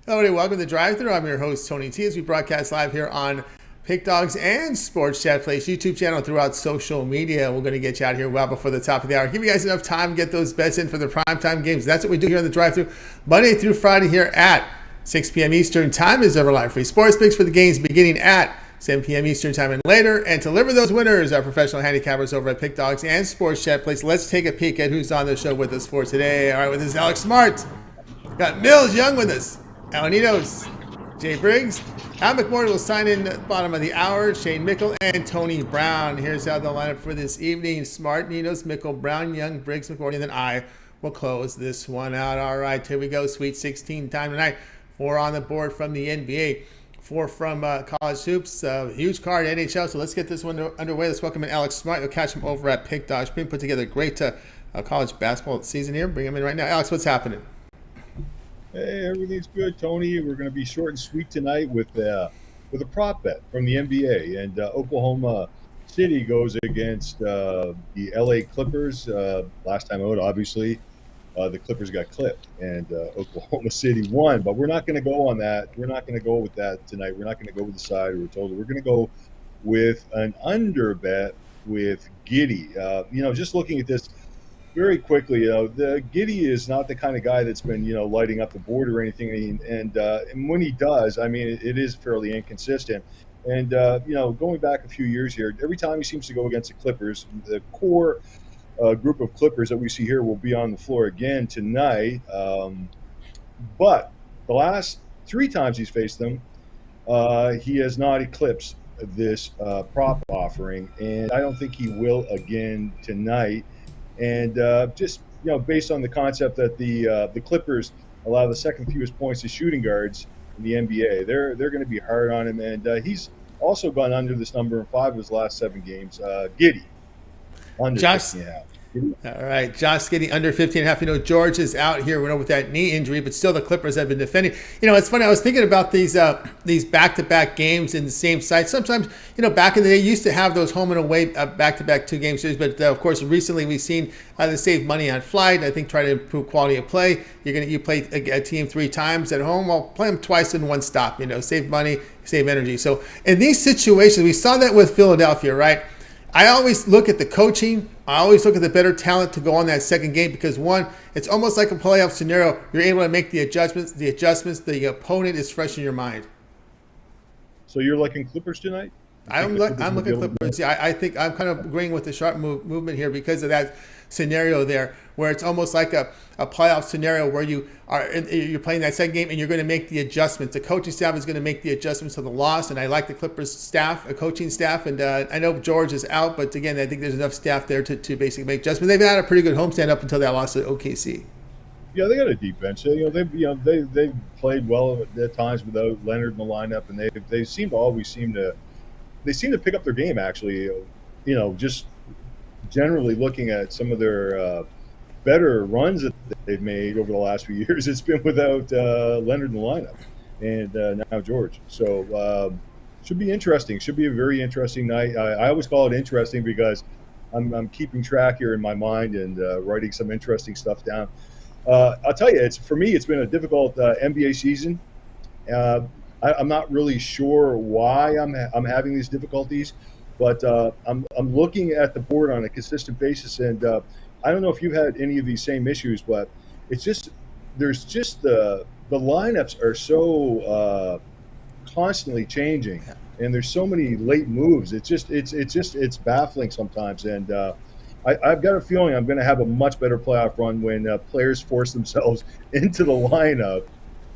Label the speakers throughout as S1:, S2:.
S1: Hello, everybody. Welcome to Drive Thru. I'm your host, Tony T, as we broadcast live here on Pick Dogs and Sports Chat Place YouTube channel throughout social media. We're going to get you out here well before the top of the hour. Give you guys enough time to get those bets in for the primetime games. That's what we do here on the Drive Thru, Monday through Friday here at 6 p.m. Eastern Time is ever live free sports picks for the games beginning at 7 p.m. Eastern Time and later. And to deliver those winners, our professional handicappers over at Pick Dogs and Sports Chat Place. Let's take a peek at who's on the show with us for today. All right, with us, Alex Smart. Got Mills Young with us. Alanitos, Jay Briggs, Al McMorty will sign in at the bottom of the hour, Shane Mickle, and Tony Brown. Here's how the lineup for this evening. Smart, Nitos, Mickle, Brown, Young, Briggs, McMorty, and then I will close this one out. All right, here we go. Sweet 16 time tonight. 4 on the board from the NBA, 4 from college hoops. Huge card, NHL, so let's get this one underway. Let's welcome in Alex Smart. You'll catch him over at Pick Dogs. Being put together a great college basketball season here. Bring him in right now. Alex, what's happening?
S2: Hey, everything's good, Tony. We're going to be short and sweet tonight with a prop bet from the NBA. And Oklahoma City goes against the LA Clippers. Last time out, obviously, the Clippers got clipped, and Oklahoma City won. But we're not going to go on that. We're not going to go with that tonight. We're not going to go with the side or total. We're going to go with an under bet with Giddy. Just looking at this very quickly, the Giddy is not the kind of guy that's been, lighting up the board or anything. And when he does, I mean, it is fairly inconsistent. And, going back a few years here, every time he seems to go against the Clippers, the core group of Clippers that we see here will be on the floor again tonight. But the last 3 times he's faced them, he has not eclipsed this prop offering. And I don't think he will again tonight. And based on the concept that the Clippers allow the second fewest points to shooting guards in the NBA, they're going to be hard on him. And he's also gone under this number in 5 of his last 7 games. Giddy, under 15.5.
S1: All right, Josh Giddey under 15.5. George is out here with that knee injury, but still the Clippers have been defending. It's funny. I was thinking about these back-to-back games in the same site. Sometimes, back in the day, you used to have those home and away back-to-back 2-game series. But of course, recently we've seen they save money on flight. I think try to improve quality of play. You play a team 3 times at home. Well, play them twice in one stop. Save money, save energy. So in these situations, we saw that with Philadelphia, right? I always look at the coaching. I always look at the better talent to go on that second game because, one, it's almost like a playoff scenario. You're able to make the adjustments. The opponent is fresh in your mind.
S2: So you're looking Clippers tonight?
S1: I'm looking at Clippers. Yeah, I think I'm kind of agreeing with the sharp movement here because of that scenario there, where it's almost like a playoff scenario where you're playing that second game and you're going to make the adjustments. The coaching staff is going to make the adjustments to the loss, and I like the Clippers staff, a coaching staff, and I know George is out, but again, I think there's enough staff there to basically make adjustments. They've had a pretty good homestand up until that loss to OKC.
S2: Yeah, they got a deep bench. They've played well at times without Leonard in the lineup, and they seem to pick up their game actually. Just generally looking at some of their better runs that they've made over the last few years, it's been without Leonard in the lineup, and now George. So should be interesting. Should be a very interesting night. I always call it interesting because I'm keeping track here in my mind and writing some interesting stuff down. I'll tell you, for me, it's been a difficult NBA season. I'm not really sure why I'm having these difficulties, but I'm looking at the board on a consistent basis, and I don't know if you've had any of these same issues, but it's just the lineups are so constantly changing, and there's so many late moves. It's baffling sometimes, and I've got a feeling I'm going to have a much better playoff run when players force themselves into the lineup,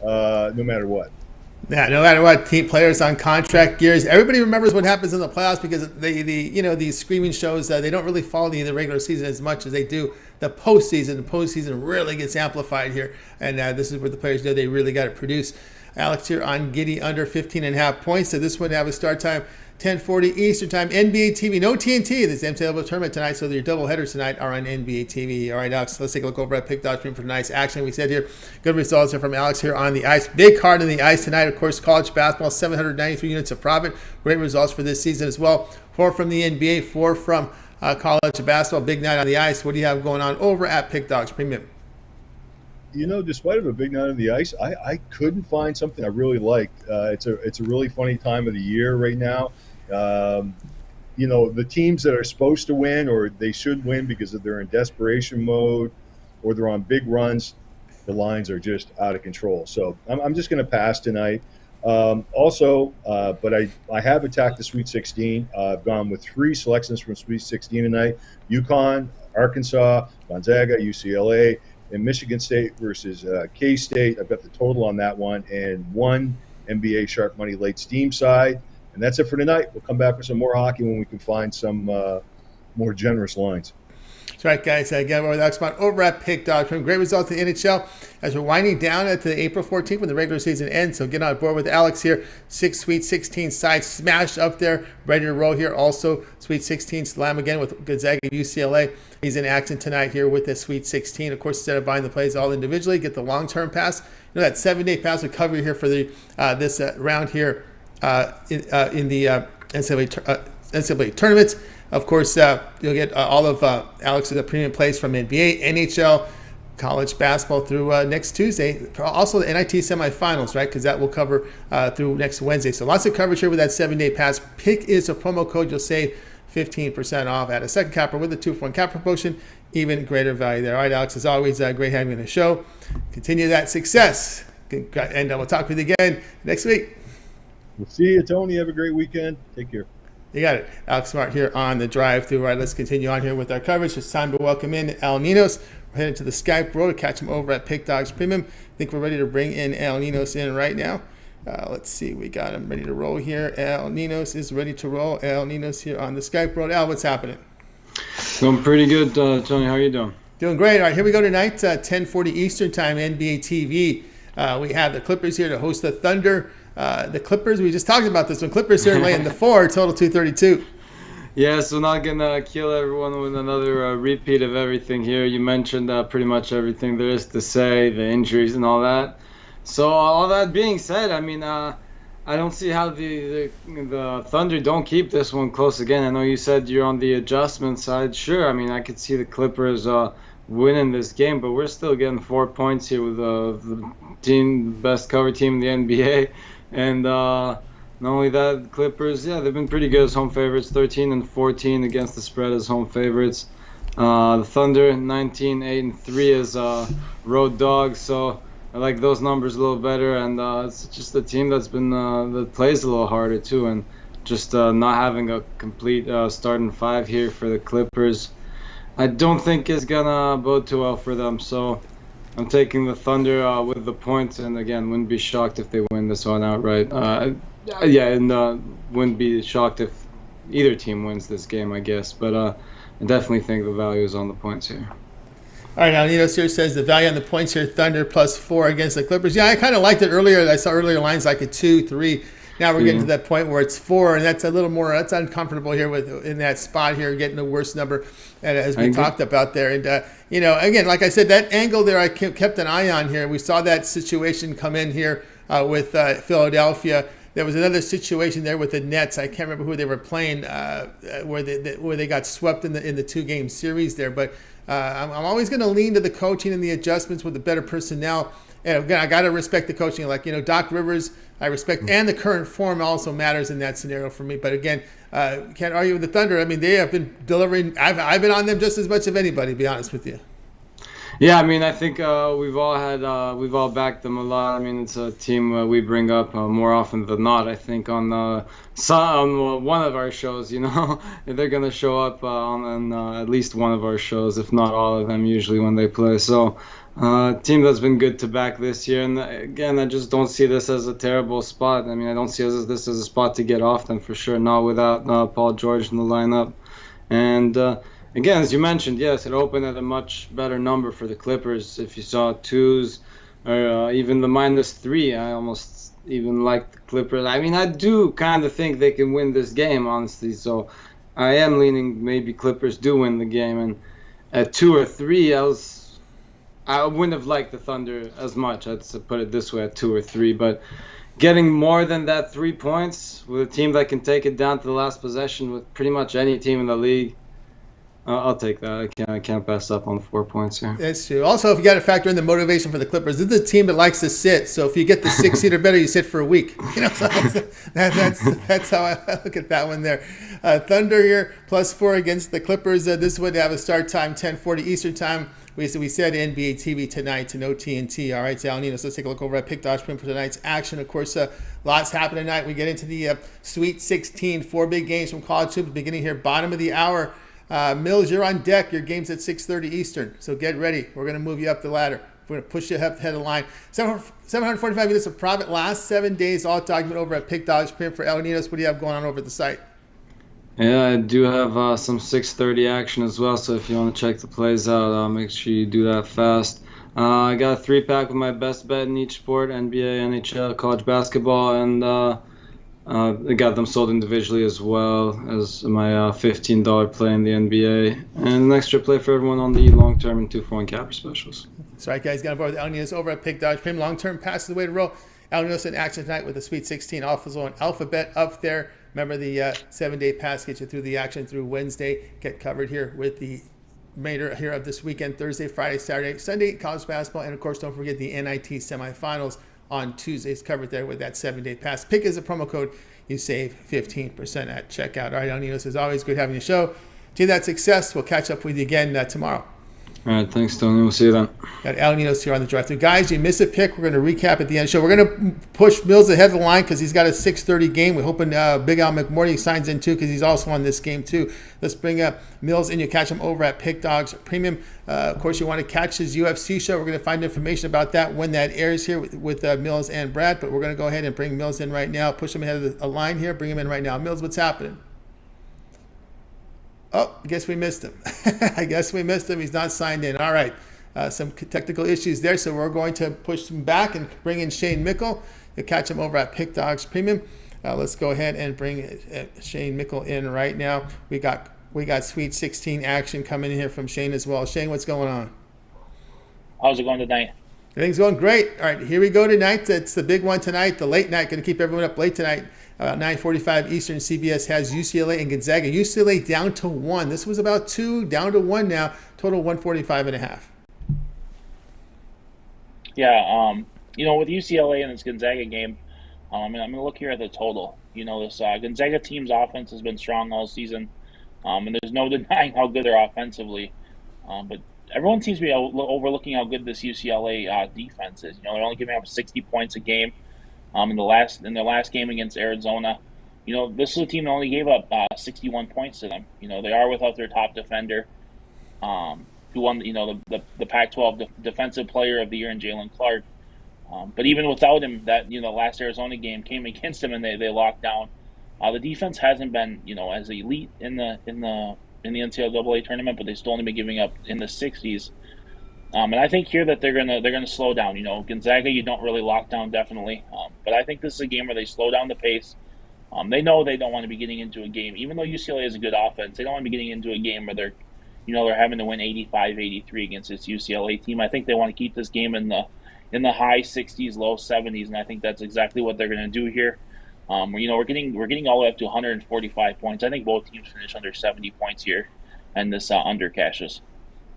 S2: no matter what.
S1: Yeah, no matter what, team players on contract years. Everybody remembers what happens in the playoffs because these screaming shows they don't really follow the regular season as much as they do the postseason. The postseason really gets amplified here, and this is where the players know they really got to produce. Alex here on Giddy under 15.5 points. So this one have a start time 10:40 Eastern Time. NBA TV, no TNT. This NCAA tournament tonight, so your doubleheaders tonight are on NBA TV. All right, Alex, let's take a look over at Pick Dogs for tonight's action. We said here, good results here from Alex here on the ice. Big card on the ice tonight, of course, college basketball, 793 units of profit. Great results for this season as well. 4 from the NBA, 4 from college basketball. Big night on the ice. What do you have going on over at Pick Dogs Premium?
S2: despite of a big night on the ice, I couldn't find something I really liked. It's a really funny time of the year right now. Um, the teams that are supposed to win or they should win because they're in desperation mode or they're on big runs, the lines are just out of control. So I'm just going to pass tonight. But I have attacked the Sweet 16. I've gone with 3 selections from Sweet 16 tonight: UConn, Arkansas, Gonzaga, UCLA, and Michigan State versus K-State. I've got the total on that one and 1 NBA Sharp Money late Steam side. And that's it for tonight. We'll come back with some more hockey when we can find some more generous lines.
S1: That's right, guys. Again, we're with spot over at Pick Dog. From great results in the NHL as we're winding down at the April 14th when the regular season ends. So get on board with Alex here. 6 Sweet 16 sides smashed up there, ready to roll here. Also, Sweet 16 slam again with Gonzaga UCLA. He's in action tonight here with the Sweet 16. Of course, instead of buying the plays all individually, get the long-term pass. That 7-day pass will cover you here for the this round here in the NCAA tournaments. Of course, you'll get all of Alex's premium plays from NBA, NHL, college basketball through next Tuesday. Also, the NIT semifinals, right? Because that will cover through next Wednesday. So lots of coverage here with that 7-day pass. Pick is a promo code. You'll save 15% off at a second capper with a 2-for-1 capper promotion. Even greater value there. All right, Alex, as always, great having you on the show. Continue that success. And we'll talk with you again next week.
S2: We'll see you, Tony. Have a great weekend. Take care.
S1: You got it. Alex Smart here on the drive-through. All right, let's continue on here with our coverage. It's time to welcome in El Ninos. We're headed to the Skype Road to catch him over at Pick Dogs Premium. I think we're ready to bring in El Ninos in right now. Let's see. We got him ready to roll here. El Ninos is ready to roll. El Ninos here on the Skype Road. Al, what's happening?
S3: Doing pretty good, Tony. How are you doing?
S1: Doing great. All right, here we go tonight, 10:40 Eastern Time, NBA TV. We have the Clippers here to host the Thunder. The Clippers, we just talked about this one. Clippers here laying the 4, total 232.
S3: Yeah, so not going to kill everyone with another repeat of everything here. You mentioned pretty much everything there is to say, the injuries and all that. So all that being said, I mean, I don't see how the Thunder don't keep this one close again. I know you said you're on the adjustment side. Sure, I mean, I could see the Clippers winning this game, but we're still getting 4 points here with the best cover team in the NBA. And not only that, Clippers, yeah, they've been pretty good as home favorites, 13-14 against the spread as home favorites. The Thunder, 19-8-3 as road dogs, so I like those numbers a little better. And it's just a team that's been that plays a little harder too, and just not having a complete starting 5 here for the Clippers, I don't think is gonna bode too well for them. So I'm taking the Thunder with the points, and again, wouldn't be shocked if they win this one outright. Wouldn't be shocked if either team wins this game, I guess. But I definitely think the value is on the points here.
S1: All right, now Ninos here says the value on the points here, Thunder +4 against the Clippers. Yeah, I kind of liked it earlier. I saw earlier lines like a 2, 3. Now we're getting to that point where it's 4, and that's a little more, that's uncomfortable here in that spot here, getting the worst number, and as we talked about there. And, again, like I said, that angle there I kept an eye on here. We saw that situation come in here with Philadelphia. There was another situation there with the Nets. I can't remember who they were playing where they got swept in the 2-game series there. But I'm always going to lean to the coaching and the adjustments with the better personnel. And again, I got to respect the coaching. Like, Doc Rivers, I respect, and the current form also matters in that scenario for me. But again, can't argue with the Thunder. I mean, they have been delivering. I've been on them just as much as anybody, to be honest with you.
S3: Yeah, I mean, I think we've all backed them a lot. I mean, it's a team we bring up more often than not. I think on one of our shows, they're gonna show up on at least one of our shows, if not all of them, usually when they play. So, team that's been good to back this year. And again, I just don't see this as a terrible spot. I mean, I don't see this as a spot to get off them for sure. Not without Paul George in the lineup, and. Again, as you mentioned, yes, it opened at a much better number for the Clippers. If you saw 2s or even the -3, I almost even like the Clippers. I mean, I do kind of think they can win this game, honestly. So I am leaning maybe Clippers do win the game. And at 2 or 3, I wouldn't have liked the Thunder as much. I'd put it this way, at 2 or 3. But getting more than that 3 points with a team that can take it down to the last possession with pretty much any team in the league, I'll take that. I can't pass up on 4 points here.
S1: That's true. Also, if you got to factor in the motivation for the Clippers, this is a team that likes to sit. So if you get the 6 seed or better, you sit for a week. So that's how I look at that one there. Thunder here +4 against the Clippers. This would have a start time 10:40 Eastern time. We said NBA TV tonight to no TNT. All right, so let's take a look over at Pick Dodge Print for tonight's action. Of course, lots happening tonight. We get into the Sweet 16, 4 big games from college hoops beginning here, bottom of the hour. Mills, you're on deck. Your game's at 6:30 Eastern, so get ready. We're going to move you up the ladder. We're going to push you up head of the line. 745 minutes of profit last 7 days, all documented over at Pick Dodge Print for El Ninos. What do you have going on over at the site?
S3: Yeah, I do have some 6:30 action as well, so if you want to check the plays out, make sure you do that fast. I got a 3-pack with my best bet in each sport, NBA, NHL, college basketball, and I got them sold individually as well as my $15 play in the NBA, and an extra play for everyone on the long-term and 2-for-1 capper specials.
S1: That's right, guys. Got on board with El Ninos over at Pick Dodge Print. Long-term passes the way to roll. El Ninos in action tonight with the Sweet 16 also on Alphabet up there. Remember, the 7-day pass gets you through the action through Wednesday. Get covered here with the remainder here of this weekend, Thursday, Friday, Saturday, Sunday, college basketball. And, of course, don't forget the NIT semifinals on Tuesdays covered there with that 7-day pass. Pick as a promo code. You save 15% at checkout. All right, El Ninos, as always, good having you show. To that success, we'll catch up with you again tomorrow.
S3: All right, thanks, Tony. We'll see you then.
S1: Got El Ninos here on the drive-thru. Guys, you miss a pick. We're going to recap at the end of the show. We're going to push Mills ahead of the line because he's got a 6:30 game. We're hoping Big Al McMorty signs in too because he's also on this game too. Let's bring up Mills and you catch him over at Pick Dogs Premium. Of course, you want to catch his UFC show. We're going to find information about that when that airs here with Mills and Brad. But we're going to go ahead and bring Mills in right now. Push him ahead of the line here. Bring him in right now. Mills, what's happening? Oh, I guess we missed him. He's not signed in. All right. Some technical issues there, so we're going to push him back and bring in Shane Mickle. You'll catch him over at Pick Dogs Premium. Let's go ahead and bring Shane Mickle in right now. We got Sweet 16 action coming in here from Shane as well. Shane, what's going on?
S4: How's it going tonight?
S1: Everything's going great. All right, here we go tonight. It's the big one tonight, the late night. Going to keep everyone up late tonight. About 9:45 Eastern, CBS has UCLA and Gonzaga. UCLA down to 1. This was about 2, down to 1 now. Total 145.5.
S4: Yeah, with UCLA and this Gonzaga game, I'm going to look here at the total. This Gonzaga team's offense has been strong all season, and there's no denying how good they're offensively. But everyone seems to be overlooking how good this UCLA defense is. They're only giving up 60 points a game. In their last game against Arizona, this is a team that only gave up 61 points to them. They are without their top defender, who won the Pac-12 Defensive Player of the Year in Jalen Clark. But even without him, that last Arizona game came against them and they locked down. The defense hasn't been as elite in the NCAA tournament, but they've still only been giving up in the 60s. And I think here that they're gonna slow down. Gonzaga, you don't really lock down definitely, but I think this is a game where they slow down the pace. They know they don't want to be getting into a game, even though UCLA is a good offense. They don't want to be getting into a game where they're having to win 85-83 against this UCLA team. I think they want to keep this game in the high 60s, low 70s, and I think that's exactly what they're going to do here. We're getting all the way up to 145 points. I think both teams finish under 70 points here, and this under cashes.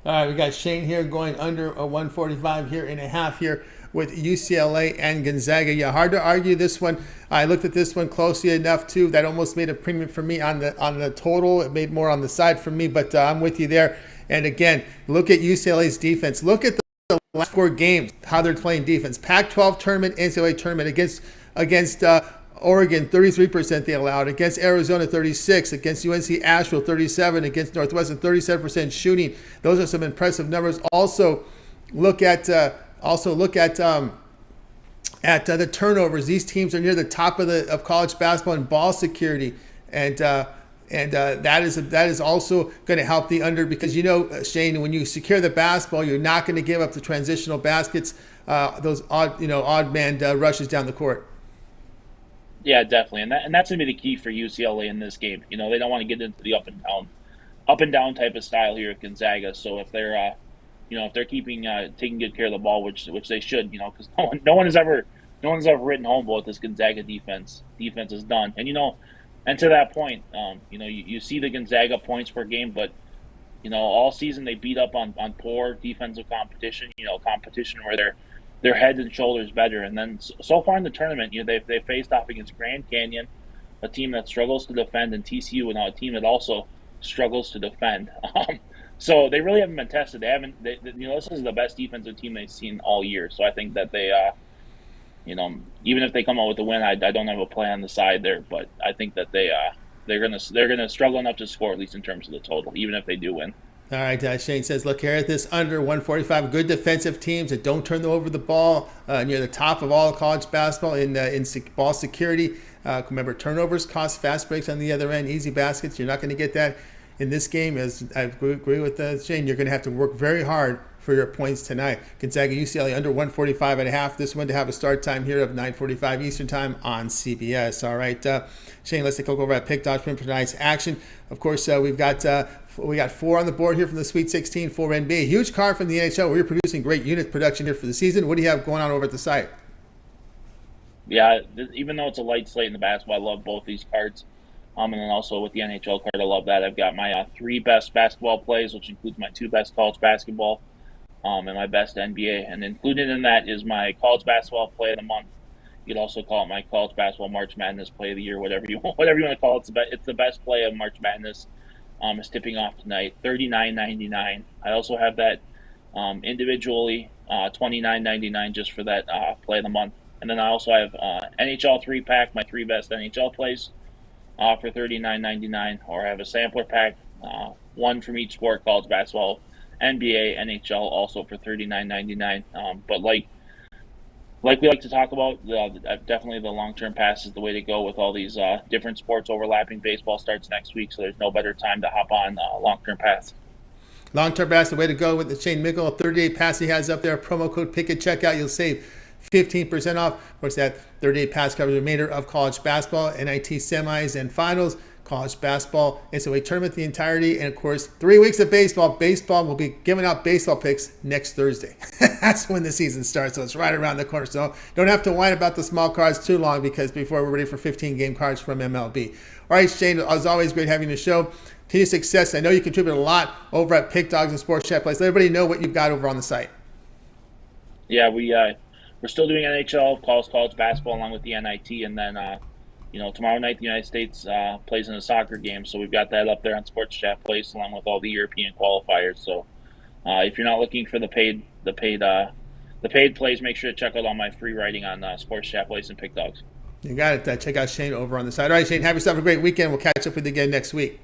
S1: All right, we got Shane here going under a 145 here and a half here with UCLA and Gonzaga. Yeah, hard to argue this one. I looked at this one closely enough too. That almost made a premium for me on the total. It made more on the side for me, but I'm with you there. And again, look at UCLA's defense. Look at the last 4 games, how they're playing defense. Pac-12 tournament, NCAA tournament against Oregon, 33% they allowed. Against Arizona, 36%. Against UNC Asheville, 37%. Against Northwestern, 37% shooting. Those are some impressive numbers. Also, look at the turnovers. These teams are near the top of college basketball in ball security, and that is also going to help the under because Shane, when you secure the basketball, you're not going to give up the transitional baskets, those odd man rushes down the court.
S4: Yeah, definitely, and that's gonna be the key for UCLA in this game. They don't want to get into the up and down type of style here at Gonzaga. So if they're taking good care of the ball, which they should, because no one has ever written home about this Gonzaga defense. Defense is done, and to that point, you see the Gonzaga points per game, but all season they beat up on poor defensive competition. Competition where they're head and shoulders better. And then so far in the tournament, they faced off against Grand Canyon, a team that struggles to defend, and TCU, a team that also struggles to defend. So they really haven't been tested. They haven't. This is the best defensive team they've seen all year. So I think that they, even if they come out with a win, I don't have a play on the side there. But I think that they're gonna struggle enough to score, at least in terms of the total, even if they do win.
S1: All right, Shane says, look here at this under 145. Good defensive teams that don't turn over the ball near the top of all college basketball in ball security. Remember, turnovers cost fast breaks on the other end, easy baskets. You're not going to get that in this game. As I agree with Shane, you're going to have to work very hard for your points tonight. Gonzaga UCLA under 145.5. This one to have a start time here of 9:45 Eastern time on CBS. All right, Shane, let's take a look over at Pick Dogs for tonight's action. Of course, we got 4 on the board here from the Sweet 16 for NBA. Huge card from the NHL. We're producing great unit production here for the season. What do you have going on over at the site?
S4: Yeah, even though it's a light slate in the basketball, I love both these cards. And then also with the NHL card, I love that. I've got my 3 best basketball plays, which includes my 2 best college basketball and my best NBA. And included in that is my college basketball play of the month. You could also call it my college basketball March Madness play of the year, whatever you want to call it. It's the best play of March Madness. Is tipping off tonight, $39.99. I also have that individually, $29.99 just for that play of the month. And then I also have NHL 3-pack, my 3 best NHL plays for $39.99. Or I have a sampler pack, 1 from each sport, college basketball, NBA, NHL, also for $39.99. But like we like to talk about, definitely the long-term pass is the way to go with all these different sports overlapping. Baseball starts next week, so there's no better time to hop on long-term pass.
S1: Long-term pass, the way to go with the Shane Mickle 30-day pass he has up there. Promo code PICK at checkout. You'll save 15% off. Of course, that 30-day pass covers the remainder of college basketball, NIT semis and finals, college basketball, NCAA tournament, the entirety, and of course, 3 weeks of baseball. Baseball will be giving out baseball picks next Thursday. That's when the season starts, so it's right around the corner. So don't have to whine about the small cards too long, because before we're ready for 15-game cards from MLB. All right, Shane, as always, great having you on the show. Continue success. I know you contribute a lot over at Pick Dogs and Sports Chat Place. Let everybody know what you've got over on the site.
S4: Yeah, we're still doing NHL, college basketball, along with the NIT, and then tomorrow night the United States plays in a soccer game, so we've got that up there on Sports Chat Place along with all the European qualifiers. So if you're not looking for the paid plays, make sure to check out all my free writing on Sports Chat Place and Pick Dogs.
S1: You got it. Check out Shane over on the site. All right, Shane, have yourself a great weekend. We'll catch up with you again next week.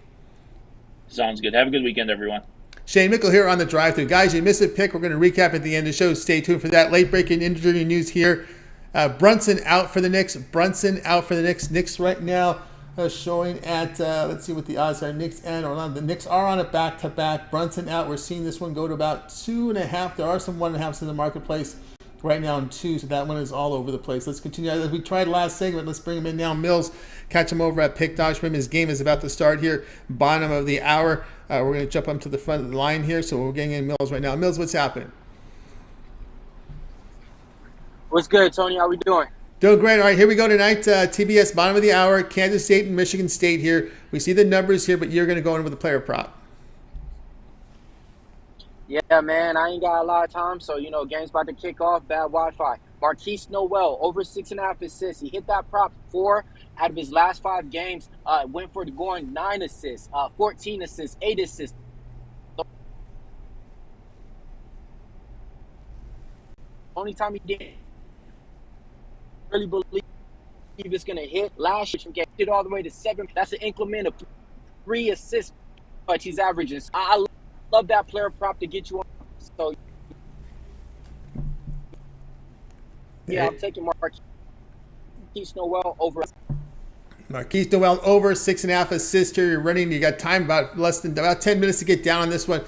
S4: Sounds good. Have a good weekend, everyone.
S1: Shane Mickle here on the drive-thru. Guys, you missed a pick. We're going to recap at the end of the show. Stay tuned for that. Late-breaking injury news here. Brunson out for the Knicks. Knicks right now showing at, let's see what the odds are. Knicks and Orlando. The Knicks are on a back-to-back. Brunson out. We're seeing this one go to about 2.5. There are some 1.5s in the marketplace right now in 2, so that one is all over the place. Let's continue. As we tried last segment, let's bring him in now. Mills, catch him over at Pick Dogs. His game is about to start here, bottom of the hour. We're going to jump up to the front of the line here, so we're getting in Mills right now. Mills, what's happening?
S5: What's good, Tony? How we doing?
S1: Doing great. All right, here we go tonight. TBS, bottom of the hour, Kansas State and Michigan State here. We see the numbers here, but you're going to go in with a player prop.
S5: Yeah, man, I ain't got a lot of time, so, game's about to kick off. Bad Wi-Fi. Marquise Noel, over 6.5 assists. He hit that prop 4 out of his last 5 games. Went for the going 9 assists, 14 assists, 8 assists. Only time he didn't really believe it's going to hit. Last year, he hit all the way to 7. That's an increment of 3 assists, but he's averaging. I love that player prop to get you on. So, yeah, I'm taking Marquise Noel over.
S1: Marquise Noel over 6.5 assists here. You're running. You got time about 10 minutes to get down on this one.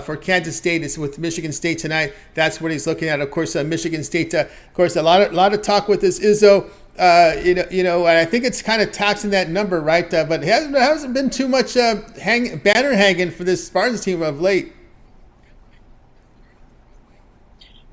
S1: For Kansas State, it's with Michigan State tonight. That's what he's looking at. Of course, Michigan State. Of course, a lot of talk with this Izzo. And I think it's kind of taxing that number, right? But it hasn't been too much banner hanging for this Spartans team of late.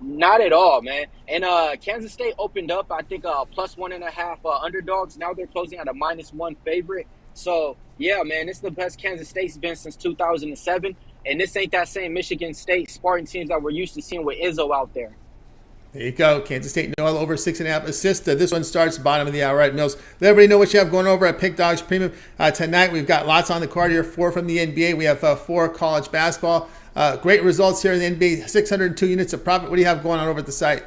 S5: Not at all, man. And Kansas State opened up, I think, plus 1.5 underdogs. Now they're closing at a -1 favorite. So, yeah, man, it's the best Kansas State's been since 2007. And this ain't that same Michigan State Spartan teams that we're used to seeing with Izzo out there.
S1: There you go. Kansas State, Noel over 6.5 assists. This one starts bottom of the hour. All right, Mills. Let everybody know what you have going over at Pick Dogs Premium. Tonight, we've got lots on the card here. 4 from the NBA. We have 4 college basketball. Great results here in the NBA. 602 units of profit. What do you have going on over at the site?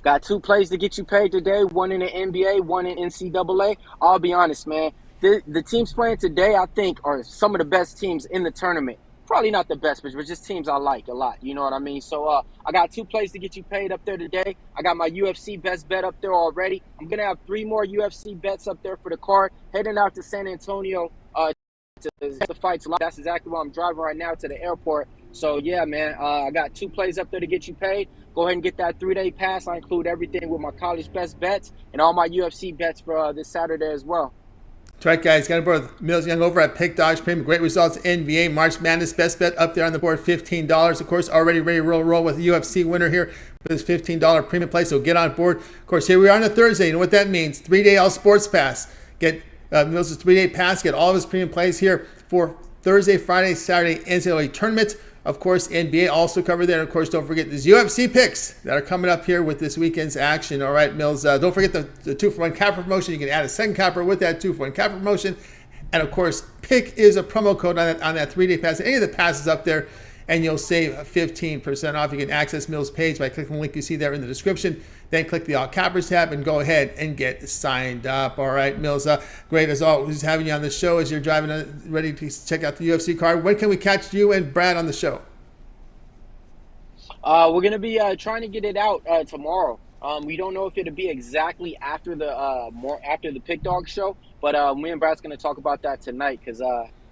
S5: Got 2 plays to get you paid today. One in the NBA, one in NCAA. I'll be honest, man. The teams playing today, I think, are some of the best teams in the tournament. Probably not the best, but just teams I like a lot. You know what I mean? So I got 2 plays to get you paid up there today. I got my UFC best bet up there already. I'm going to have 3 more UFC bets up there for the card. Heading out to San Antonio to the fights. That's exactly why I'm driving right now to the airport. So, yeah, man, I got 2 plays up there to get you paid. Go ahead and get that 3-day pass. I include everything with my college best bets and all my UFC bets for this Saturday as well.
S1: That's right, guys. Got to board Mills Young over at Pick Dogs Premium. Great results. NBA March Madness best bet up there on the board, $15. Of course, already ready to roll with the UFC winner here with his $15 premium play. So get on board. Of course, here we are on a Thursday. You know what that means? 3-day all sports pass. Get Mills' 3-day pass. Get all of his premium plays here for Thursday, Friday, Saturday NCAA tournament. Of course, NBA also covered there. And, of course, don't forget these UFC picks that are coming up here with this weekend's action. All right, Mills, don't forget the 2-for-1 capper promotion. You can add a second capper with that 2-for-1 capper promotion. And, of course, PICK is a promo code on that 3-day pass. Any of the passes up there, and you'll save 15% off. You can access Mills' page by clicking the link you see there in the description. Then click the All Cappers tab and go ahead and get signed up. All right, Mills, great as always having you on the show as you're driving ready to check out the UFC card. When can we catch you and Brad on the show?
S5: We're going to be trying to get it out tomorrow. We don't know if it'll be exactly after the Pick Dog show, but me and Brad's going to talk about that tonight because,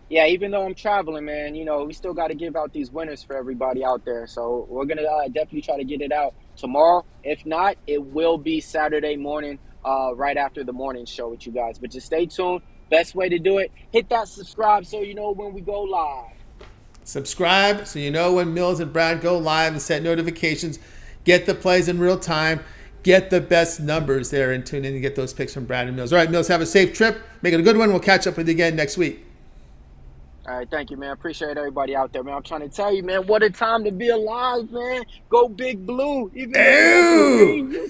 S5: yeah, even though I'm traveling, man, you know, we still got to give out these winners for everybody out there. So we're going to definitely try to get it out tomorrow. If not, it will be Saturday morning right after the morning show with you guys. But just stay tuned. Best way to do it, hit that subscribe so you know when we go live.
S1: Subscribe so you know when Mills and Brad go live and set notifications. Get the plays in real time. Get the best numbers there and tune in and get those picks from Brad and Mills. All right, Mills, have a safe trip. Make it a good one. We'll catch up with you again next week.
S5: All right, thank you, man. Appreciate everybody out there, man. I'm trying to tell you, man, what a time to be alive, man. Go Big Blue. Even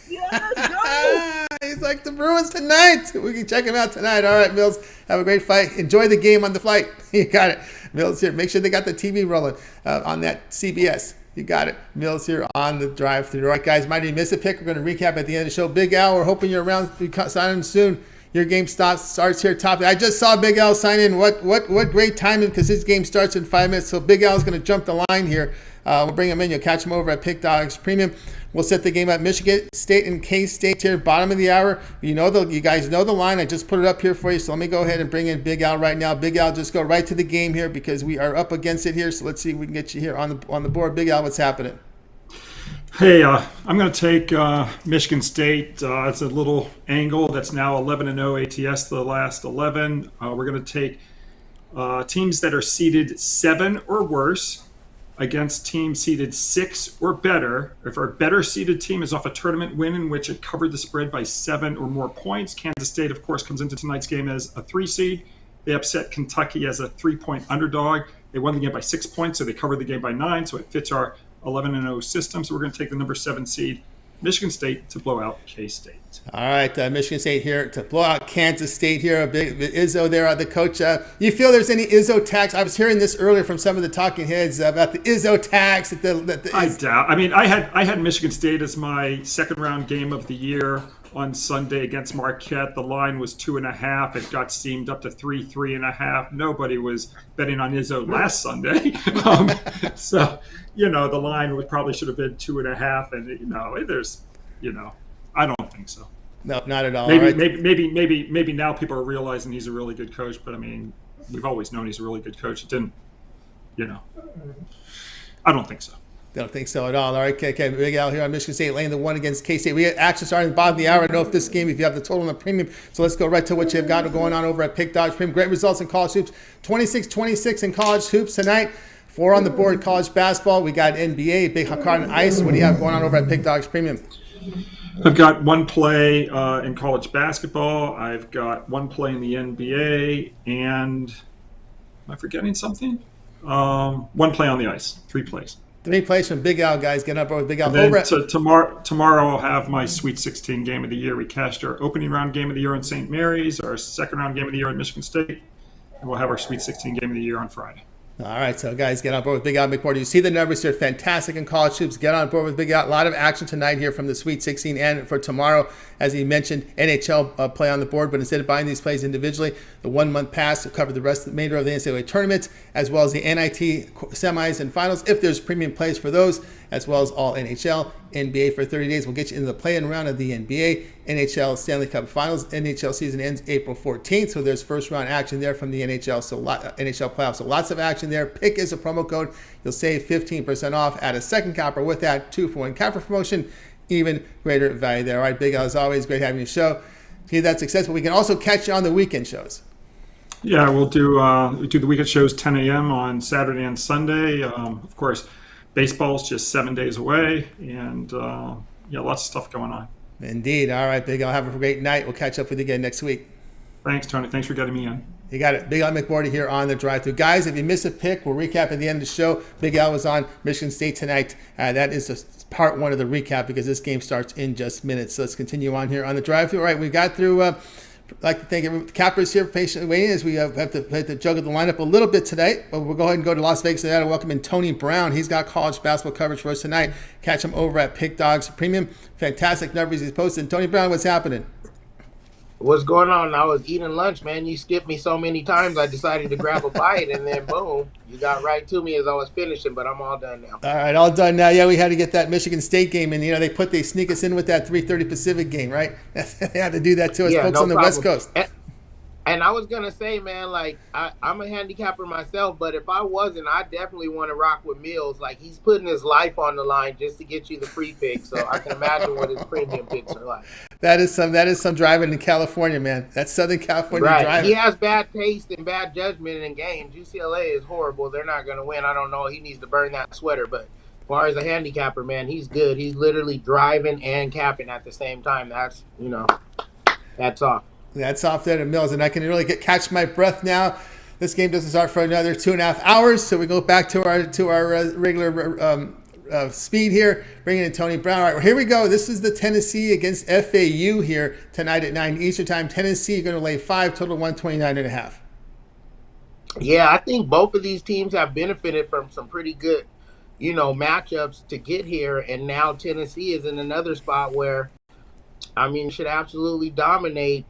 S1: yeah, he's like the Bruins tonight. We can check him out tonight. All right, Mills, have a great fight. Enjoy the game on the flight. You got it. Mills here. Make sure they got the TV rolling on that CBS. You got it. Mills here on the drive-thru. All right, guys, might have missed a pick. We're going to recap at the end of the show. Big Al, we're hoping you're around. Sign soon. Your game starts here top. I just saw Big Al sign in. What great timing because his game starts in 5 minutes. So Big Al is going to jump the line here. We'll bring him in. You'll catch him over at Pick Dogs Premium. We'll set the game at Michigan State and K-State here, bottom of the hour. You guys know the line. I just put it up here for you. So let me go ahead and bring in Big Al right now. Big Al, just go right to the game here because we are up against it here. So let's see if we can get you here on the board. Big Al, what's happening?
S6: Hey, I'm going to take Michigan State. It's a little angle that's now 11-0 ATS the last 11. We're going to take teams that are seeded 7 or worse against teams seeded 6 or better. If our better seeded team is off a tournament win in which it covered the spread by 7 or more points. Kansas State, of course, comes into tonight's game as a 3 seed. They upset Kentucky as a 3-point underdog. They won the game by 6 points, so they covered the game by 9, so it fits our 11-0 system. So we're going to take the number 7 seed, Michigan State, to blow out K-State.
S1: All right, Michigan State here to blow out Kansas State here. A big Izzo there, the coach. You feel there's any Izzo tax? I was hearing this earlier from some of the talking heads about the Izzo tax.
S6: I doubt. I mean, I had Michigan State as my second round game of the year on Sunday against Marquette. The line was 2.5. It got steamed up to 3.5. Nobody was betting on Izzo last Sunday. So, the line probably should have been 2.5. And, there's, I don't think so.
S1: No, not at all.
S6: Maybe now people are realizing he's a really good coach. But, I mean, we've always known he's a really good coach. It didn't, I don't think so.
S1: Don't think so at all. All right, okay. Big Al here on Michigan State laying the 1 against K-State. We actually starting at the bottom of the hour. I don't know if this game, if you have the total on the premium. So let's go right to what you've got going on over at Pick Dogs Premium. Great results in college hoops. 26-26 in college hoops tonight. 4 on the board college basketball. We got NBA, big card and ice. What do you have going on over at Pick Dogs Premium?
S6: I've got 1 play in college basketball. I've got 1 play in the NBA. And am I forgetting something? One play on the ice, 3 plays.
S1: 3 plays from Big Al, guys. Get up over Big Al.
S6: And then tomorrow I'll have my Sweet 16 game of the year. We cashed our opening round game of the year in St. Mary's, our second round game of the year in Michigan State, and we'll have our Sweet 16 game of the year on Friday.
S1: All right, so guys, get on board with Big Al McMorty. You see the numbers here, fantastic in college hoops. Get on board with Big Al. A lot of action tonight here from the Sweet 16 and for tomorrow. As he mentioned, NHL play on the board, but instead of buying these plays individually, the 1 month pass to cover the remainder of the NCAA tournament, as well as the NIT semis and finals, if there's premium plays for those, as well as all NHL, NBA for 30 days. We'll get you into the play-in round of the NBA, NHL Stanley Cup Finals. NHL season ends April 14th, so there's first-round action there from the NHL, so NHL playoffs. So lots of action there. PICK is a promo code. You'll save 15% off. Add a second capper with that 2-for-1 capper promotion. Even greater value there. All right, Big Al, as always, great having you show. See that successful. We can also catch you on the weekend shows.
S6: Yeah, we'll do the weekend shows 10 a.m. on Saturday and Sunday. Of course, baseball's just 7 days away, and lots of stuff going on.
S1: Indeed. All right, Big Al, have a great night. We'll catch up with you again next week.
S6: Thanks, Tony. Thanks for getting me in.
S1: You got it. Big Al McMorty here on the drive-thru. Guys, if you miss a pick, we'll recap at the end of the show. Big Al was on Michigan State tonight. That is part 1 of the recap because this game starts in just minutes. So let's continue on here on the drive-thru. All right, we got through. I'd like to thank everyone. Cappers here patiently waiting as we have to juggle the lineup a little bit tonight. But we'll go ahead and go to Las Vegas and welcome in Tony Brown. He's got college basketball coverage for us tonight. Catch him over at Pick Dogs Premium. Fantastic numbers he's posted. Tony Brown, what's happening?
S7: What's going on? I was eating lunch, man. You skipped me so many times. I decided to grab a bite, and then boom, you got right to me as I was finishing. But I'm all done now.
S1: All right, all done now. Yeah, we had to get that Michigan State game, and they sneak us in with that 3:30 Pacific game, right? They had to do that to us, folks on the West Coast.
S7: And I was gonna say, man, like I'm a handicapper myself, but if I wasn't, I definitely want to rock with Mills. Like he's putting his life on the line just to get you the free pick. So I can imagine what his premium picks are like.
S1: That is some driving in California, man. That's Southern California driving.
S7: He has bad taste and bad judgment in games. UCLA is horrible. They're not gonna win. I don't know. He needs to burn that sweater. But as far as a handicapper, man, he's good. He's literally driving and capping at the same time. That's that's off.
S1: That's off there to Mills, and I can really catch my breath now. This game doesn't start for another 2.5 hours, so we go back to our regular speed here, bringing in Tony Brown. All right, well, here we go. This is the Tennessee against FAU here tonight at 9 Eastern Time. Tennessee are going to lay 5, total 129.5.
S7: Yeah, I think both of these teams have benefited from some pretty good, matchups to get here, and now Tennessee is in another spot where should absolutely dominate.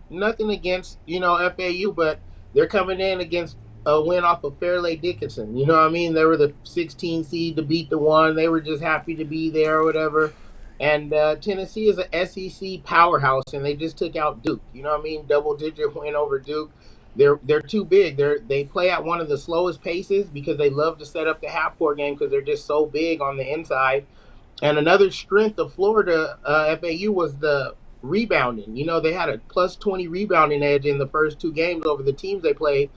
S7: Nothing against, FAU, but they're coming in against a win off of Fairleigh Dickinson. You know what I mean? They were the 16 seed to beat the 1. They were just happy to be there or whatever. And Tennessee is an SEC powerhouse, and they just took out Duke. You know what I mean? Double-digit win over Duke. They're too big. They play at one of the slowest paces because they love to set up the half-court game because they're just so big on the inside. And another strength of Florida, FAU, was the rebounding. They had a plus 20 rebounding edge in the first 2 games over the teams they played.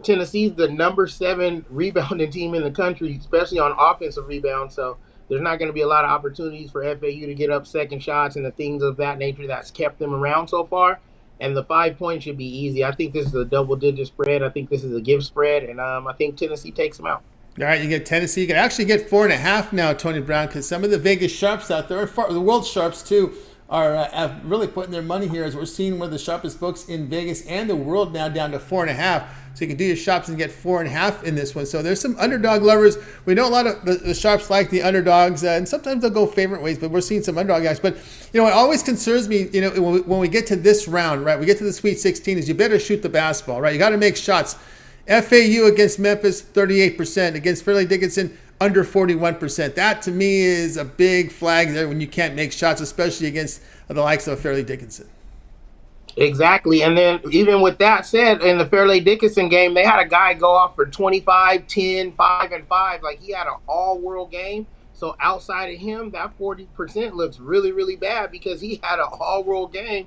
S7: Tennessee's the number 7 rebounding team in the country, especially on offensive rebounds. So there's not going to be a lot of opportunities for FAU to get up second shots and the things of that nature that's kept them around so far. And the 5 points should be easy. I think this is a double-digit spread. I think this is a give spread, and I think Tennessee takes them out.
S1: All right, you get Tennessee. You can actually get 4.5 now, Tony Brown, because some of the Vegas sharps out there, the world sharps too, are really putting their money here as we're seeing one of the sharpest books in Vegas and the world now down to 4.5. So you can do your shops and get 4.5 in this one. So there's some underdog lovers. We know a lot of the sharps like the underdogs, and sometimes they'll go favorite ways, but we're seeing some underdog guys. But, it always concerns me, when we get to this round, right, we get to the Sweet 16, is you better shoot the basketball, right? You got to make shots. FAU against Memphis, 38%. Against Fairleigh Dickinson, under 41%. That, to me, is a big flag there when you can't make shots, especially against the likes of Fairleigh Dickinson.
S7: Exactly. And then even with that said, in the Fairleigh Dickinson game, they had a guy go off for 25, 10, 5, and 5. Like, he had an all-world game. So outside of him, that 40% looks really, really bad because he had an all-world game.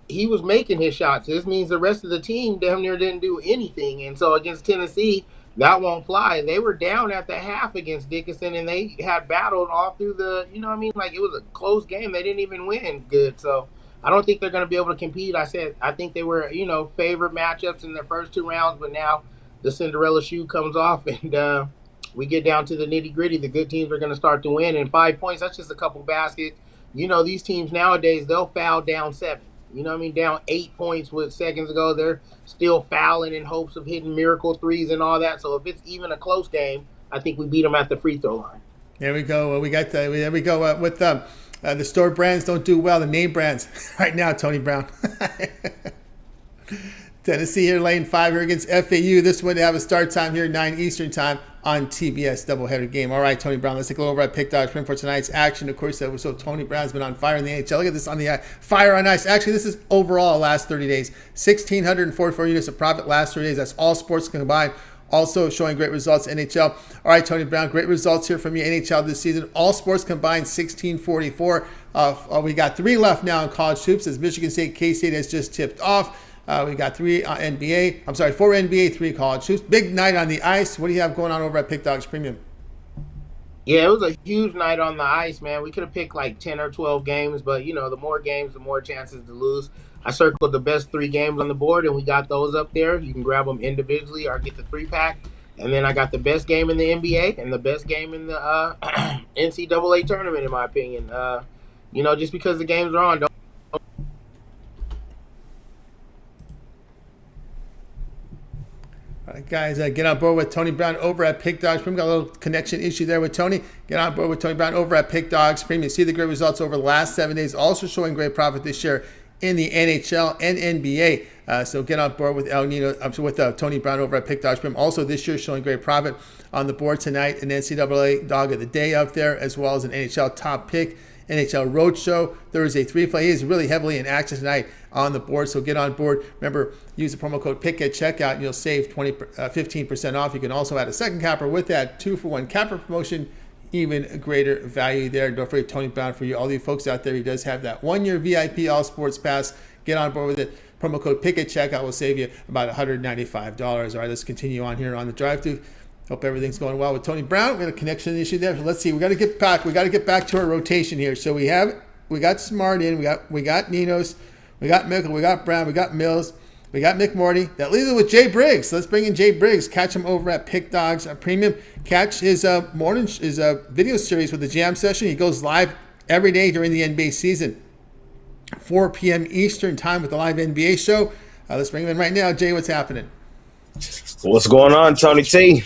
S7: He was making his shots. This means the rest of the team damn near didn't do anything. And so against Tennessee, that won't fly. They were down at the half against Dickinson, and they had battled all through the, like it was a close game. They didn't even win good. So I don't think they're going to be able to compete. I think they were, favorite matchups in their first 2 rounds, but now the Cinderella shoe comes off and we get down to the nitty gritty. The good teams are going to start to win. And 5 points, that's just a couple baskets. These teams nowadays, they'll foul down 7. I mean, down 8 points with seconds ago. They're still fouling in hopes of hitting miracle threes and all that. So if it's even a close game, I think we beat them at the free throw line.
S1: There we go. There we go with the store brands don't do well. The name brands right now, Tony Brown. Tennessee here laying 5 here against FAU. This one, they have a start time here, 9 Eastern time on TBS doubleheader game. All right, Tony Brown, let's take a look over at Pick Dogs for tonight's action. Of course, so Tony Brown's been on fire in the NHL. Look at this on the fire on ice. Actually, this is overall last 30 days. 1,644 units of profit last 30 days. That's all sports combined. Also showing great results NHL. All right, Tony Brown, great results here from you NHL this season. All sports combined, 1,644. We got 3 left now in college hoops as Michigan State, K-State has just tipped off. We got 4 NBA, 3 college hoops. Big night on the ice. What do you have going on over at Pick Dogs Premium?
S7: Yeah, it was a huge night on the ice, man. We could have picked like 10 or 12 games, but, the more games, the more chances to lose. I circled the best 3 games on the board, and we got those up there. You can grab them individually or get the 3-pack. And then I got the best game in the NBA and the best game in the NCAA tournament, in my opinion. Just because the games are on,
S1: All right, guys, get on board with Tony Brown over at Pick Dogs Premium. Got a little connection issue there with Tony. Get on board with Tony Brown over at Pick Dogs Premium. See the great results over the last 7 days. Also showing great profit this year in the NHL and NBA. So get on board with Tony Brown over at Pick Dogs Premium. Also this year showing great profit on the board tonight. An NCAA Dog of the Day up there, as well as an NHL Top Pick. NHL Roadshow. Thursday 3-play. He is really heavily in action tonight on the board, so get on board. Remember, use the promo code PICK at checkout and you'll save 15% off. You can also add a second capper with that 2-for-1 capper promotion. Even greater value there. Don't forget Tony Brown for you. All you folks out there, he does have that 1-year VIP All Sports Pass. Get on board with it. Promo code PICK at checkout will save you about $195. All right, let's continue on here on the drive-thru. Hope everything's going well with Tony Brown. We had a connection issue there. So let's see. We got to get back. We got to get back to our rotation here. So we got Smart in. We got Ninos. We got Mickle. We got Brown. We got Mills. We got McMorty. That leaves it with Jay Briggs. Let's bring in Jay Briggs. Catch him over at Pick Dogs Premium. Catch his video series with the Jam Session. He goes live every day during the NBA season, 4 p.m. Eastern time with the live NBA show. Let's bring him in right now. Jay, what's happening?
S8: What's going on, Tony T?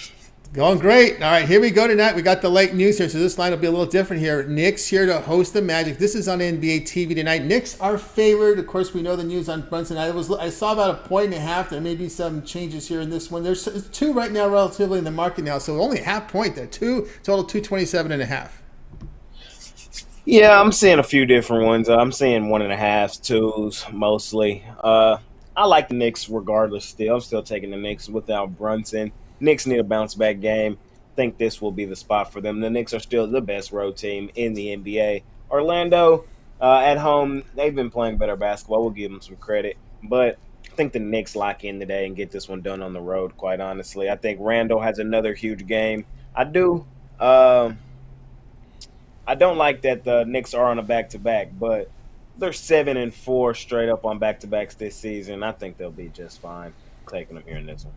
S1: Going great. All right, here we go tonight. We got the late news here, so this line will be a little different here. Nick's here to host the Magic. This is on NBA TV tonight. Nick's our favorite. Of course, we know the news on Brunson. I saw about 1.5 points. There may be some changes here in this one. There's 2 right now relatively in the market now, so only a half point there. 2 total, 227.5.
S8: Yeah, I'm seeing a few different ones. I'm seeing 1.5s, 2s mostly. I like the Knicks regardless still. I'm still taking the Knicks without Brunson. Knicks need a bounce-back game. Think this will be the spot for them. The Knicks are still the best road team in the NBA. Orlando, at home, they've been playing better basketball. We'll give them some credit. But I think the Knicks lock in today and get this one done on the road, quite honestly. I think Randall has another huge game. I do. I don't like that the Knicks are on a back-to-back, but they're 7-4 straight up on back-to-backs this season. I think they'll be just fine taking them here in this one.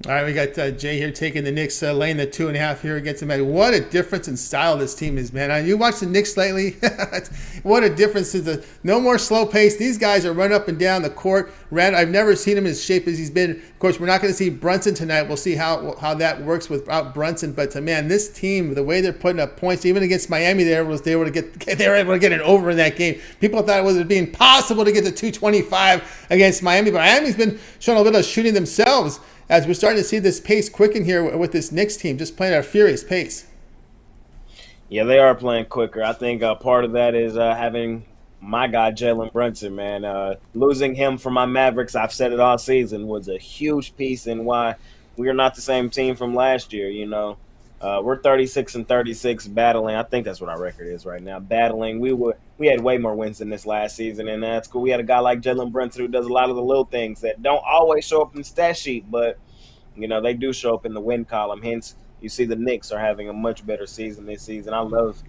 S1: All right, we got Jay here taking the Knicks, laying the 2.5 here against the Magic. What a difference in style this team is, man. You watch the Knicks lately. What a difference. No more slow pace. These guys are running up and down the court. I've never seen him as shape as he's been. Of course, we're not going to see Brunson tonight. We'll see how that works without Brunson. But, man, this team, the way they're putting up points, even against Miami, they were able to get it over in that game. People thought it was being possible to get to 225 against Miami. But Miami's been showing a little shooting themselves, as we're starting to see this pace quicken here with this Knicks team, just playing at a furious pace.
S8: Yeah, they are playing quicker. I think part of that is having my guy, Jalen Brunson, man. Losing him from my Mavericks, I've said it all season, was a huge piece in why we are not the same team from last year, We're 36-36 battling. I think that's what our record is right now. Battling. We had way more wins than this last season, and that's cool. We had a guy like Jalen Brunson who does a lot of the little things that don't always show up in the stat sheet, but they do show up in the win column. Hence, you see the Knicks are having a much better season this season. I love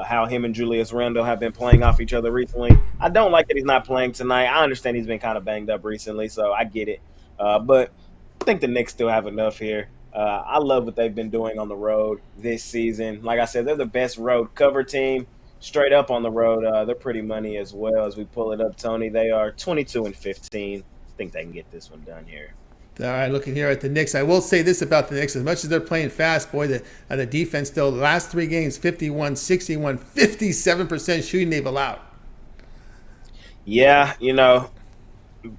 S8: how him and Julius Randle have been playing off each other recently. I don't like that he's not playing tonight. I understand he's been kind of banged up recently, so I get it. But I think the Knicks still have enough here. I love what they've been doing on the road this season. Like I said, they're the best road cover team. Straight up on the road, they're pretty money as well. As we pull it up, Tony, they are 22-15. I think they can get this one done here.
S1: All right, looking here at the Knicks, I will say this about the Knicks. As much as they're playing fast, boy, the defense still, the last 3 games, 51, 61, 57% shooting they've allowed.
S8: Yeah,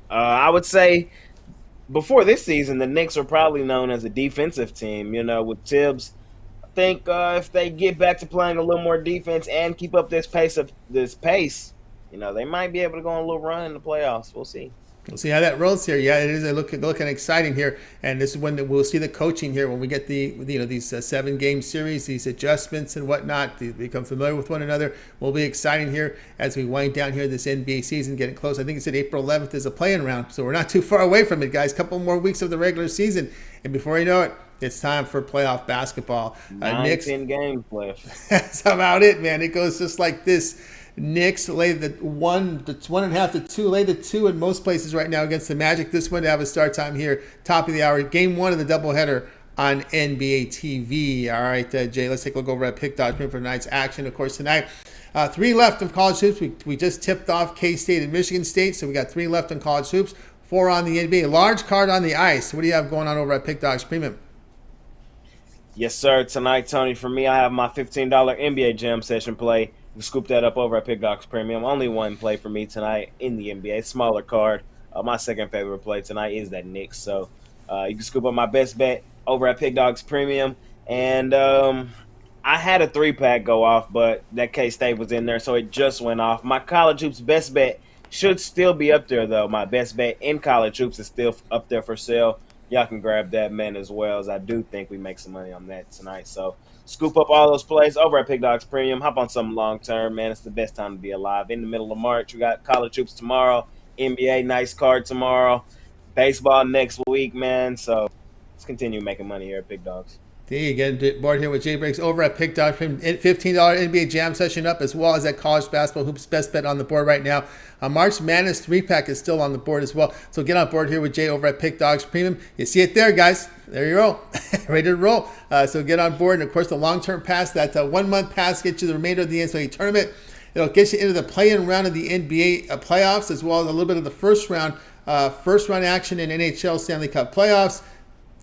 S8: I would say before this season, the Knicks are probably known as a defensive team, with Tibbs. I think if they get back to playing a little more defense and keep up this pace, they might be able to go on a little run in the playoffs. We'll see.
S1: We'll see how that rolls here. Yeah, it is looking exciting here, and this is when we'll see the coaching here when we get these 7-game series, these adjustments and whatnot. They become familiar with one another. Will be exciting here as we wind down here this NBA season, getting close. I think it's at April 11th is a play-in round, so we're not too far away from it, guys. A couple more weeks of the regular season, and before you know it, it's time for playoff basketball.
S8: 10 games left.
S1: That's about it, man. It goes just like this. Knicks lay the 1.5 to 2, lay the 2 in most places right now against the Magic. This one to have a start time here, top of the hour, game 1 of the doubleheader on NBA TV. All right, Jay, let's take a look over at Pick Dodge for tonight's action. Of course, tonight, 3 left of college hoops. We just tipped off K-State and Michigan State, so we got 3 left in college hoops, 4 on the NBA. Large card on the ice. What do you have going on over at Pick Dodge Premium?
S8: Yes, sir. Tonight, Tony, for me, I have my $15 NBA Jam Session play. We scoop that up over at Pick Dogs Premium. Only one play for me tonight in the NBA. Smaller card. My second favorite play tonight is that Knicks. So you can scoop up my best bet over at Pick Dogs Premium. And I had a 3-pack go off, but that K-State was in there, so it just went off. My college hoops best bet should still be up there, though. My best bet in college hoops is still up there for sale. Y'all can grab that, man, as well, as I do think we make some money on that tonight. So scoop up all those plays over at Pick Dogs Premium. Hop on something long-term, man. It's the best time to be alive. In the middle of March, we got college hoops tomorrow, NBA nice card tomorrow, baseball next week, man. So let's continue making money here at Pick Dogs.
S1: You get board here with Jay Briggs over at Pick Dodge. $15 NBA Jam Session up, as well as that college basketball hoops best bet on the board right now. March Madness 3-pack is still on the board as well. So get on board here with Jay over at Pick Dogs Premium. You see it there, guys. There you go. Ready to roll. So get on board. And, of course, the long-term pass, that 1-month pass gets you the remainder of the NCAA tournament. It'll get you into the play-in round of the NBA playoffs, as well as a little bit of the first round action in NHL Stanley Cup playoffs.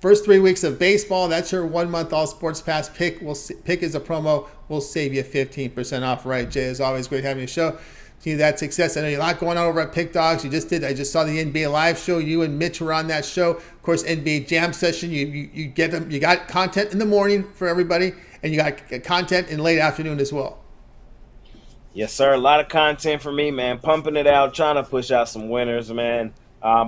S1: First 3 weeks of baseball, that's your 1-month all sports pass pick. Pick is a promo. We'll save you 15% off, right, Jay? As always, great having you show. See that success. I know you a lot going on over at Pick Dogs. I just saw the NBA live show. You and Mitch were on that show. Of course, NBA Jam Session. You get them. You got content in the morning for everybody, and you got content in late afternoon as well.
S8: Yes, sir. A lot of content for me, man. Pumping it out, trying to push out some winners, man.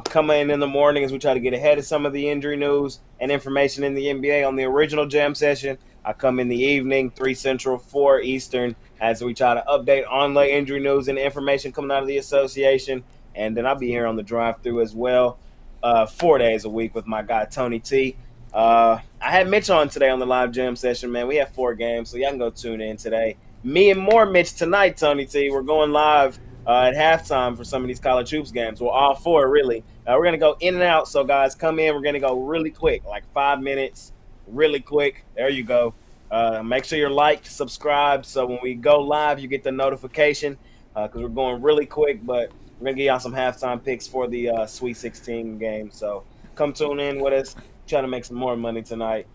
S8: Coming in the morning as we try to get ahead of some of the injury news and information in the NBA on the original Jam Session. I come in the evening, 3 Central, 4 Eastern, as we try to update on-lay injury news and information coming out of the association. And then I'll be here on the drive-thru as well, 4 days a week with my guy, Tony T. I had Mitch on today on the live Jam Session, man. We have 4 games, so y'all can go tune in today. Me and more Mitch tonight, Tony T. We're going live at halftime for some of these college hoops games. Well, all 4, really. We're going to go in and out. So, guys, come in. We're going to go really quick, like 5 minutes, really quick. There you go. Make sure you're liked, subscribed, so when we go live, you get the notification because we're going really quick. But we're going to give y'all some halftime picks for the Sweet 16 game. So come tune in with us. Trying to make some more money tonight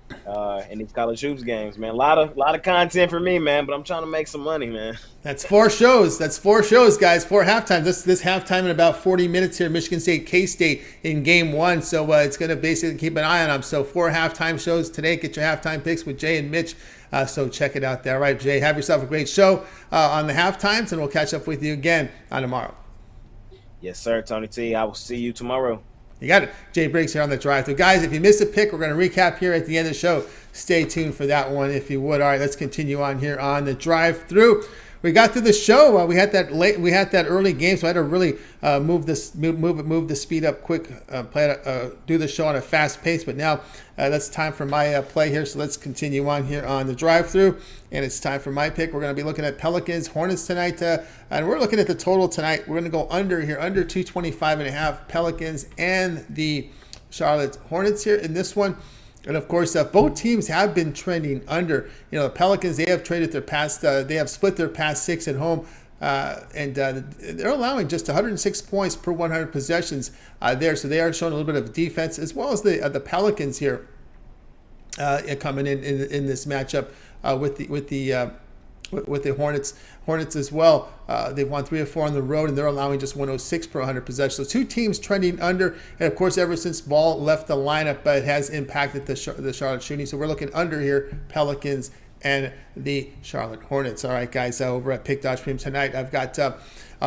S8: in these college hoops games, man. A lot of content for me, man, but I'm trying to make some money, man.
S1: That's 4 shows. That's 4 shows, guys. 4 halftime. This halftime in about 40 minutes here. Michigan State, K-State in game 1. So it's going to basically keep an eye on them. So 4 halftime shows today. Get your halftime picks with Jay and Mitch. So check it out there. All right, Jay, have yourself a great show on the halftimes, and we'll catch up with you again on tomorrow.
S8: Yes, sir, Tony T. I will see you tomorrow.
S1: You got it. Jay Briggs here on the drive-thru. Guys, if you missed a pick, we're going to recap here at the end of the show. Stay tuned for that one if you would. All right, let's continue on here on the drive-thru. We got through the show. We had that early game, so I had to really move the speed up quick, do the show on a fast pace. But now that's time for my play here. So let's continue on here on the drive-thru, and it's time for my pick. We're going to be looking at Pelicans, Hornets tonight, and we're looking at the total tonight. We're going to go under here, under 225.5. Pelicans and the Charlotte Hornets here in this one. And of course, both teams have been trending under. The Pelicans, they have traded their past, they have split their past 6 at home. And they're allowing just 106 points per 100 possessions there. So they are showing a little bit of defense, as well as the Pelicans here coming in this matchup with the Hornets as well. They've won 3 of 4 on the road, and they're allowing just 106 per 100 possessions. So 2 teams trending under, and of course, ever since Ball left the lineup, it has impacted the Charlotte shooting. So we're looking under here, Pelicans and the Charlotte Hornets. All right, guys, over at Pick Dodge Premium tonight, I've got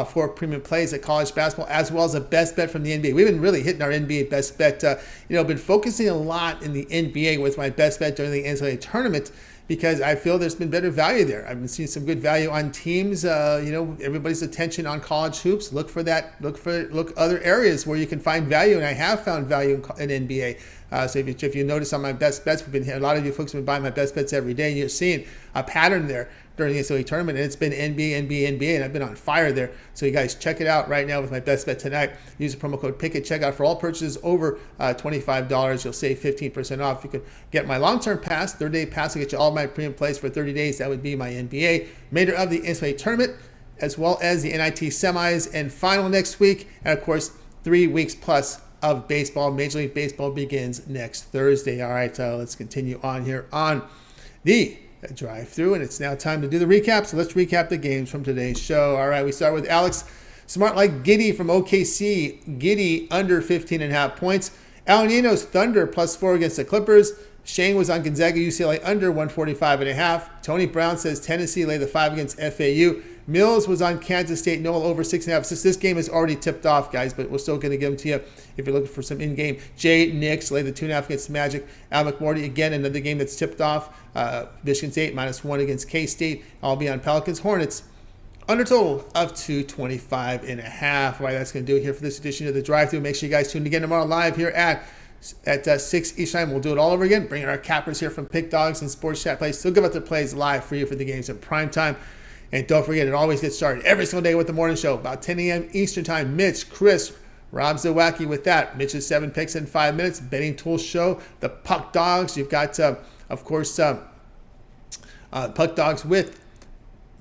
S1: 4 premium plays at college basketball, as well as a best bet from the NBA. We've been really hitting our NBA best bet. Been focusing a lot in the NBA with my best bet during the NCAA tournament, because I feel there's been better value there. I've been seeing some good value on teams. Everybody's attention on college hoops. Look for that. Look other areas where you can find value, and I have found value in NBA. So if you notice on my best bets, a lot of you folks have been buying my best bets every day, and you're seeing a pattern there during the NCAA tournament, and it's been NBA, and I've been on fire there. So you guys check it out right now with my best bet tonight. Use the promo code PICK at checkout for all purchases over $25. You'll save 15% off. You could get my long-term pass, 30-day pass, to get you all my premium plays for 30 days. That would be my NBA, remainder of the NCAA tournament, as well as the NIT semis and final next week, and of course 3 weeks plus of baseball. Major League Baseball begins next Thursday. All right, let's continue on here on the drive-through, and it's now time to do the recap. So let's recap the games from today's show. All right, we start with Alex Smart like Giddy from OKC. Giddy under 15.5 points. Alaninos Thunder +4 against the Clippers. Shane was on Gonzaga UCLA under 145.5. Tony Brown says Tennessee lay the 5 against FAU. Mills was on Kansas State Noel over 6.5. Since this game is already tipped off, guys, but we're still going to give them to you if you're looking for some in-game. Jay Nix lay the 2.5 against Magic. Al McMorty, again, another game that's tipped off. Michigan State -1 against K-State. I'll be on Pelicans Hornets. Under total of 225.5. Right, that's going to do it here for this edition of the Drive-Thru. Make sure you guys tune in again tomorrow live here at 6 Eastern Time. We'll do it all over again. Bringing our cappers here from Pick Dogs and Sports Chat Plays. Still give out their plays live for you for the games in prime time. And don't forget, it always gets started every single day with the morning show, about 10 a.m. Eastern Time. Mitch, Chris, Rob Zawacki with that. Mitch's 7 picks in 5 minutes. Betting Tools Show. The Puck Dogs. You've got, of course, Puck Dogs with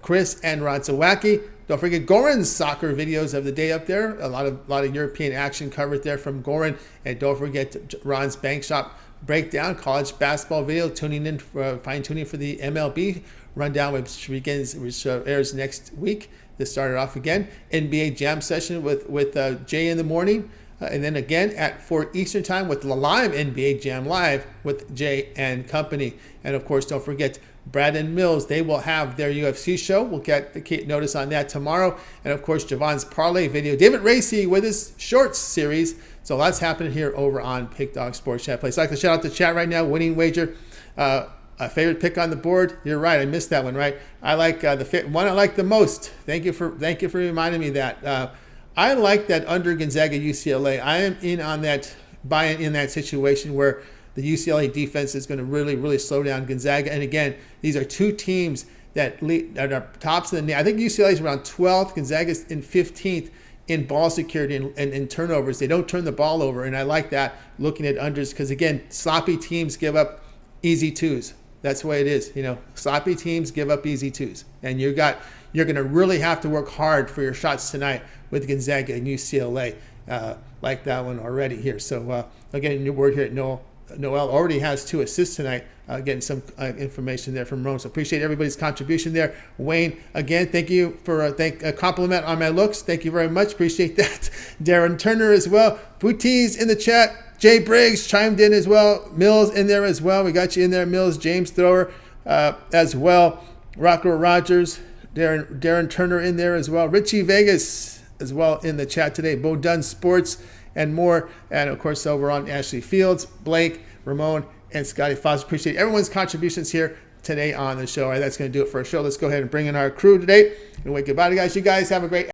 S1: Chris and Rod Zawacki. Don't forget Goran's soccer videos of the day up there. A lot of European action covered there from Goran. And don't forget Ron's Bank Shop breakdown, college basketball video, fine-tuning for the MLB rundown, which airs next week. This started off again. NBA Jam session with Jay in the morning. And then again at 4 Eastern Time with the live NBA Jam Live with Jay and company. And of course, don't forget Brad and Mills. They will have their UFC show. We'll get notice on that tomorrow. And of course, Javon's Parlay video. David Racy with his Shorts series. So that's happening here over on Pick Dog Sports Chat Place. I'd like to shout out the chat right now. Winning wager. A favorite pick on the board. You're right. I missed that one, right? I like the one I like the most. Thank you for reminding me that. I like that under Gonzaga UCLA. I am in on that, buying in that situation where the UCLA defense is going to really, really slow down Gonzaga. And again, these are 2 teams that are tops in the nation. I think UCLA is around 12th. Gonzaga's in 15th in ball security and in turnovers. They don't turn the ball over, and I like that looking at unders because, again, sloppy teams give up easy 2s. That's the way it is. Sloppy teams give up easy 2s. And you're going to really have to work hard for your shots tonight with Gonzaga and UCLA. Like that one already here. So, again, a new word here at Noel. Noel already has 2 assists tonight, getting some information there from Rome. So appreciate everybody's contribution there. Wayne, again, thank you for a compliment on my looks. Thank you very much. Appreciate that. Darren Turner as well. Booties in the chat. Jay Briggs chimed in as well. Mills in there as well. We got you in there, Mills. James Thrower as well. Rocco Rogers. Darren Turner in there as well. Richie Vegas as well in the chat today. Bo Dunn Sports and more. And, of course, over on Ashley Fields, Blake, Ramon, and Scotty Foss. Appreciate everyone's contributions here today on the show. All right, that's going to do it for our show. Let's go ahead and bring in our crew today. And wait, goodbye, guys. You guys have a great